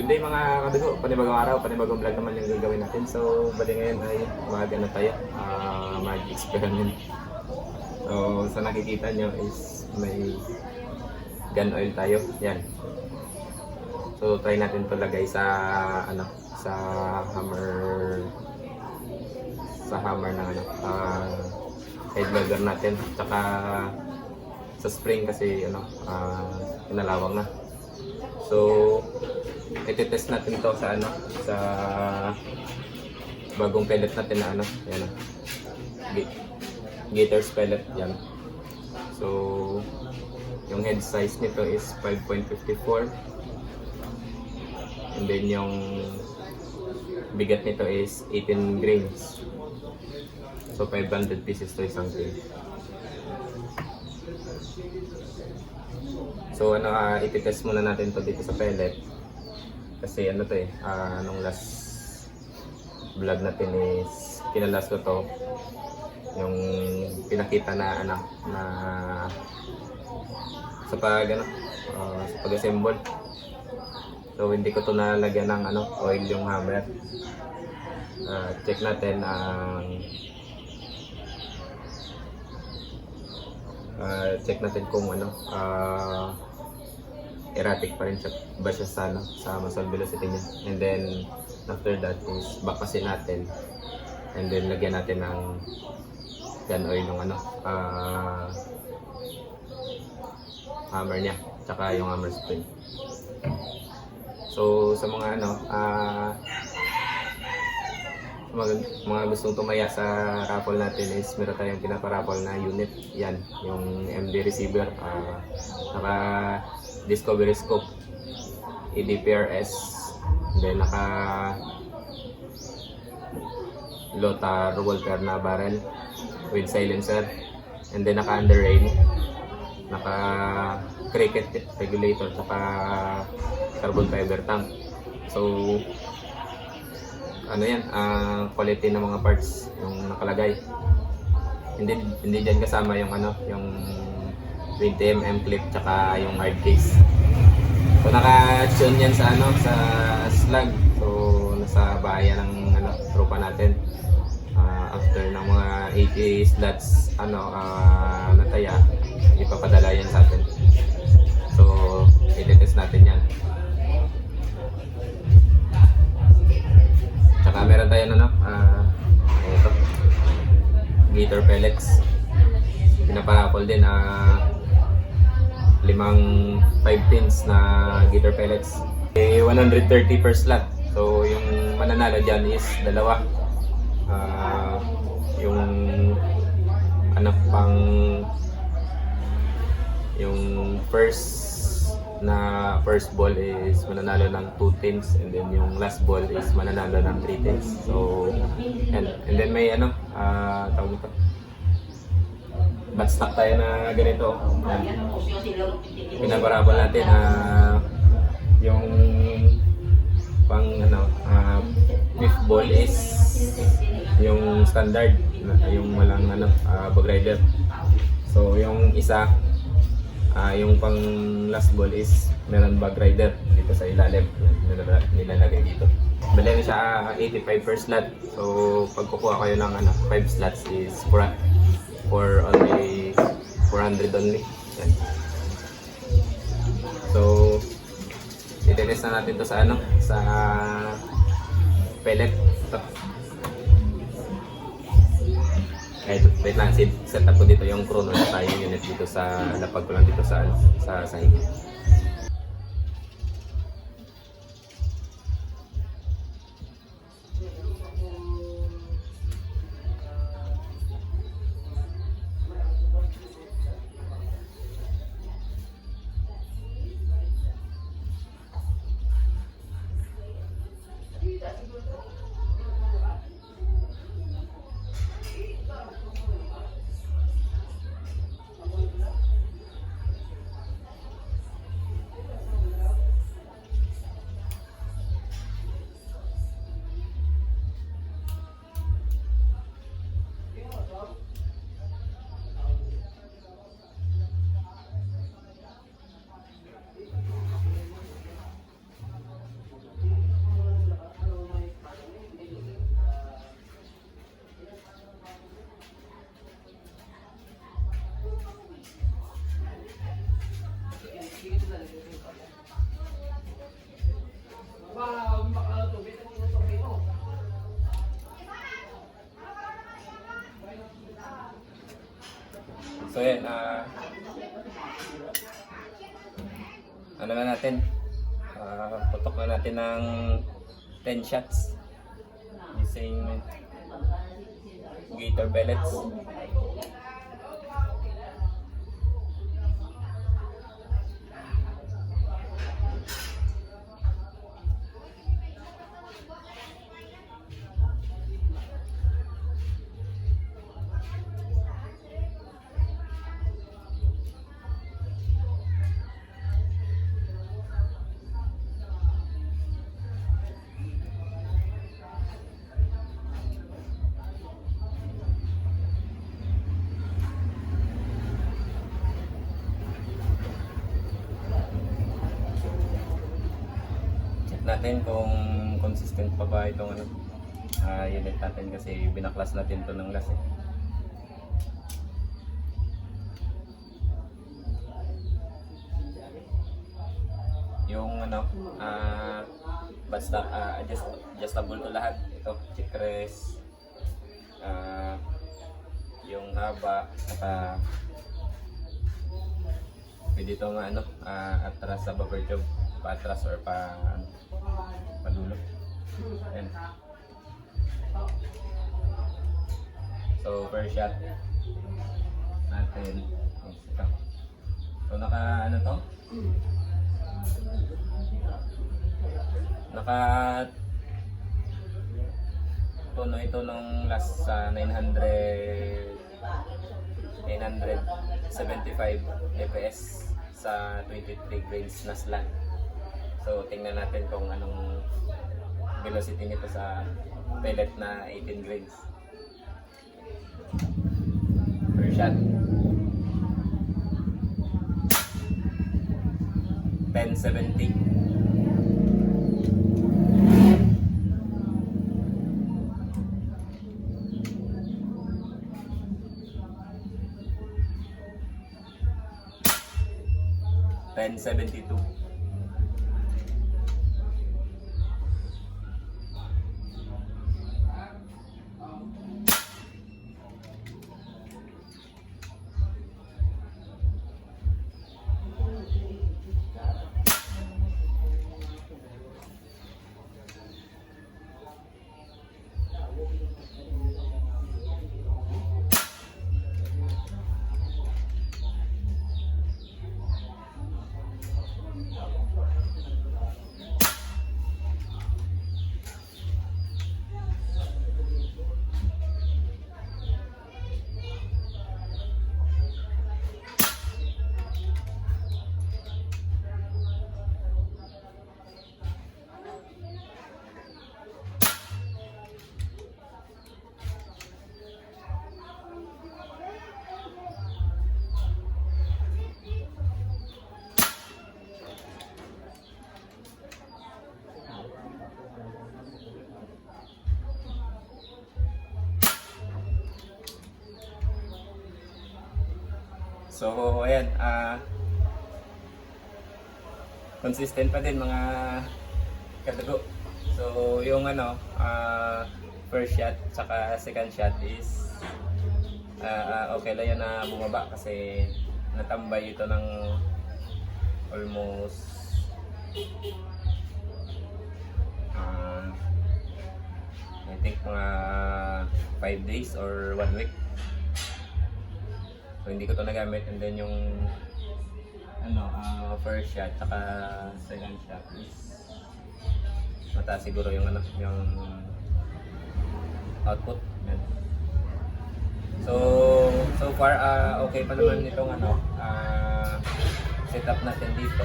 Good day mga kadugo, panibagong araw, panibagong vlog naman yung gagawin natin. So, bali ngayon ay mag-ano tayo, mag-experiment. So, sa nakikita nyo is may gun oil tayo, yan. So, try natin to lagay sa, sa hammer ng head welder natin. Tsaka sa spring kasi, pinalawang na. So, iti-test natin to sa sa bagong pellet natin na yan Gator's pellet yan. So, yung head size nito is 5.54 and then yung bigat nito is 18 grains. So, 500 pieces to isang grain. So iti-test muna natin to dito sa pellet kasi nung last vlog natin is kinalas ko to yung pinakita na sa pag-assemble. So hindi ko to nalagyan ng oil yung hammer. Check natin check natin kung erratic pa rin siya ba siya sa muzzle velocity niya. And then after that is bakasin natin and then lagyan natin ng gun oil ng hammer niya tsaka yung hammer spring. So sa mga mga gustong tumaya sa raffle natin is meron tayong pinaparaffle na unit. Yan, yung MD receiver, naka Discovery Scope, EDPRS, then naka Lota Walter na barrel with silencer, and then naka under rain, naka cricket regulator, naka carbon fiber tank. So quality ng mga parts yung nakalagay. Hindi diyan kasama yung yung 20mm clip tsaka yung hard case. So naka-tune yan sa sa slug. So nasa bayan ng tropa natin. After ng mga 80 slots nataya, ipapadala yan sa atin. So i-test natin yan. Meron tayo ito Gator pellets, pinaparaffle din 5 tins na Gator pellets, 130 per slot. So yung mananalo dyan is dalawa, yung yung first ball is mananalo ng 2 tins and then yung last ball is mananalo ng 3 tins. So and then may tawag ito, batstock tayo na ganito. Pinaparabol natin yung pang fifth ball is yung standard, yung walang bag rider. So yung isa yung pang last ball is meron bag rider dito sa ilalim, nilalagay dito. Bali na siya 85 per slot. So pag kukuha kayo ng 5 slots is for only 400 only. Yan. So i-test na natin to sa sa pellet. Ito. Wait lang, set up ko dito yung chrono na tayong unit dito sa lapag ko lang dito sa sahig. So yan, ano na natin, putok na natin ng 10 shots using gator pellets. Natin kung consistent pa ba itong unit natin kasi binaklas natin to ng last eh. Yung basta adjustable to lahat. Ito, check rest, yung haba, at pwede itong atras sa bumper job, pa-atras or padulo. Ayan. So per shot natin, so naka to? Naka tono ito nung last sa 975 fps sa 23 grains na slant. So tingnan natin kung anong velocity nito sa pellet na 18 grains per shot. 1070. $10.72. So ayan, consistent pa din mga kadago. So yung first shot saka second shot is okay lang yan na bumaba kasi natambay ito ng almost I think mga 5 days or 1 week. So hindi ko to nagamit, and then yung first shot saka second shot is mataas siguro yung yung output. Yan. So far okay pa naman itong setup natin dito.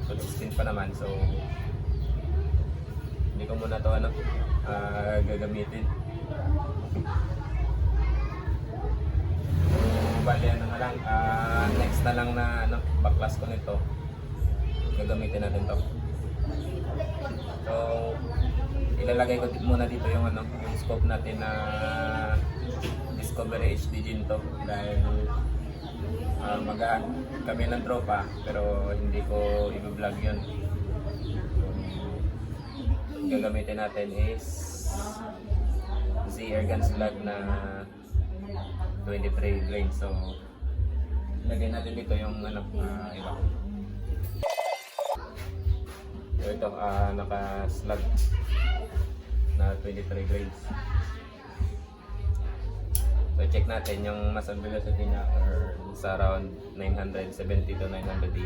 Consistent pa naman, so hindi ko muna to gagamitin. Bali lang, next na lang na baklas ko nito, gagamitin natin to. So ilalagay ko muna dito yung yung scope natin na Discovery HD Gin to, dahil kami ng tropa pero hindi ko i-vlog yun. Gagamitin natin is Z Airguns Vlog na 23 grains. So lagyan natin dito yung ano, iba. So ito, naka-slug na 23 grains. So check natin yung muscle velocity niya or sa around 970 to 980.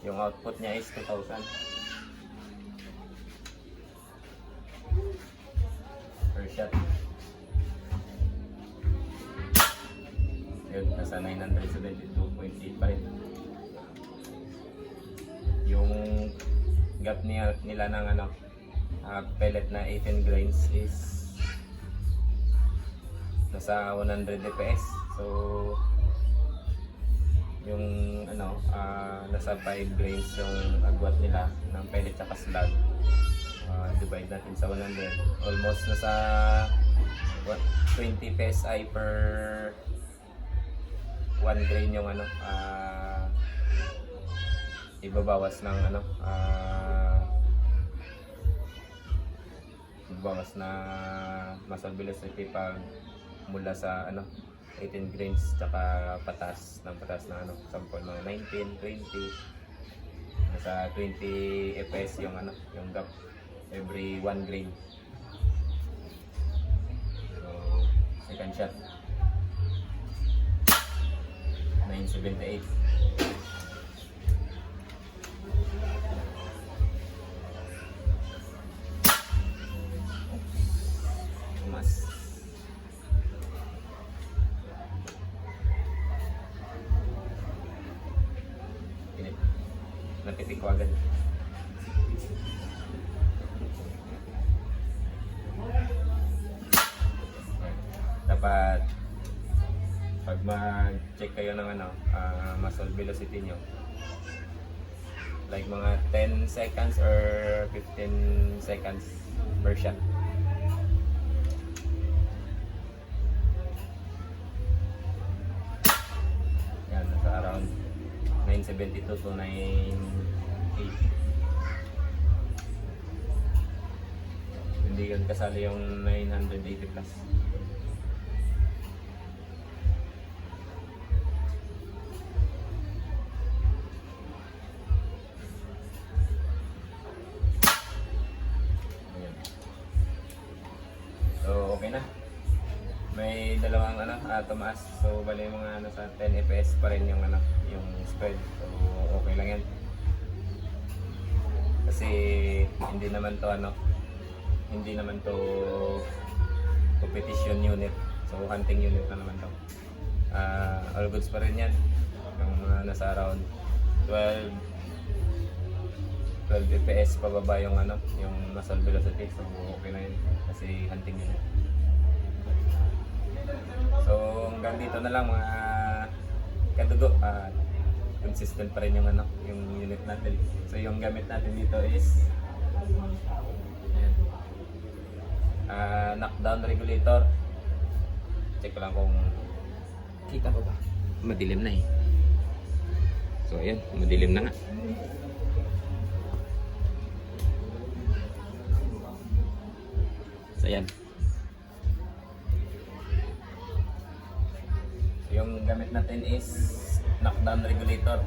Yung output niya is 2,000 per shot. Yun, nasa 972.8 pa rin. Yung gap nila ng ano, pellet na 18 grains is nasa 100 dps. So yung ano, nasa 5 grains yung agwat nila ng pellet at slug. Divide natin sa 100, almost nasa 20 psi per 1 grain yung ano, ibabawas ng ano, ibabawas na muscle velocity pag mula sa ano 18 grains tsaka patas ng ano, sample mga 19, 20, nasa 20 fps yung ano, yung gap every 1 grain. So second shot 978. Mas napitik ko agad. Dapat pag mag-check kayo ng ano, muscle velocity nyo, like mga 10 seconds or 15 seconds per shot. Yan, nasa around 972 to 980. Hindi yun kasali yung 980 plus. Ayan. So okay na. May dalawang ano, tumaas. So bali mga ano sa 10 fps pa rin yung ano, yung spread. So okay lang yan. Kasi hindi naman to ano, hindi naman to competition unit. So hunting unit na naman to. All goods pa rin yan. Yung nasa around 12 fps pababa yung ano, yung muscle velocity. So okay na yun kasi hunting unit. So hanggang dito na lang mga kadugo, consistent pa rin yung ano, yung unit natin. So yung gamit natin dito is knockdown regulator. Check ko lang kung kita ko ba. Madilim na eh. So ayan, madilim na nga. So ayan. Yung gamit natin is knockdown regulator.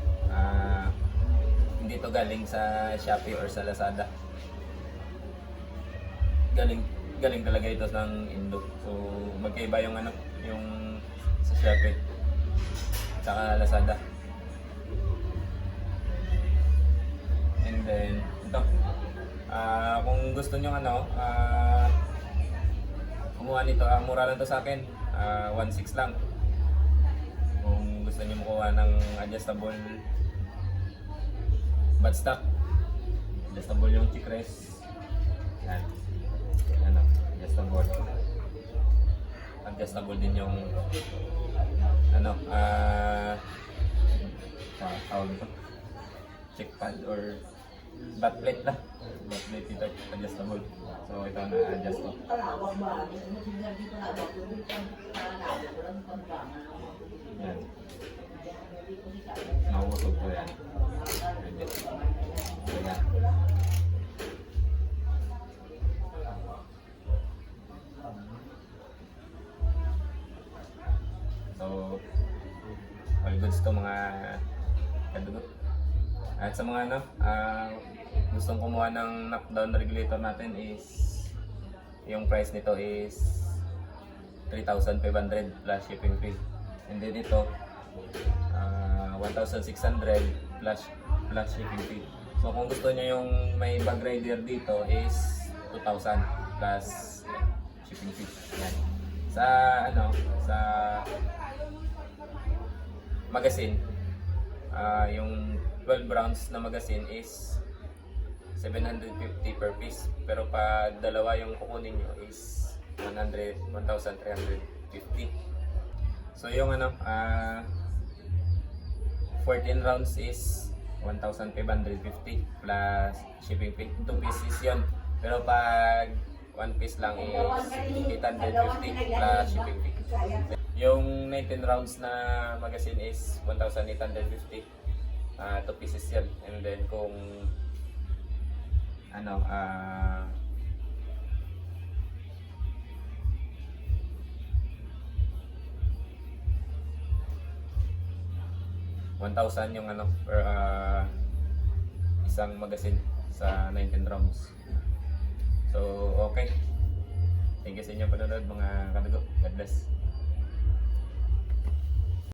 Hindi to galing sa Shopee or sa Lazada. Galing talaga ito ng Indo. So magkaiba yung ano, yung sa Shopee at Lazada. And then ito, kung gusto nyo ano, kumuha nito, mura lang to sa akin, 1.6 lang. Kung gusto niyo makuha ng adjustable buttstock, adjustable yung chick rest, yan, ano, adjustable din yung ano, tawag ito, check pad or Dot plate na. Dot plate ito, adjustable. So ito na-adjust ko. Yan. Nauusog ko yan. Ayan. So, all goods to mga kadugo. At sa mga ano, gustong kumuha ng knockdown regulator natin is yung price nito is 3,500 plus shipping fee. And then ito 1,600 plus shipping fee. So kung gusto niyo yung may bag rider dito is 2,000 plus shipping fee. Yan. Sa ano, sa magazine, yung 12 rounds na magazine is 750 per piece. Pero pag dalawa yung kukunin nyo is 1,350. So yung ano, 14 rounds is 1,550 plus shipping fee. 2 pieces yun. Pero pag 1 piece lang is 850 plus shipping fee. Yung 19 rounds na magazine is 1,850. 2 pieces yan. And then kung ano, 1,000 yung ano per isang magazine sa 19 rounds. So okay, thank you sa inyo panonood mga kadugo. God bless.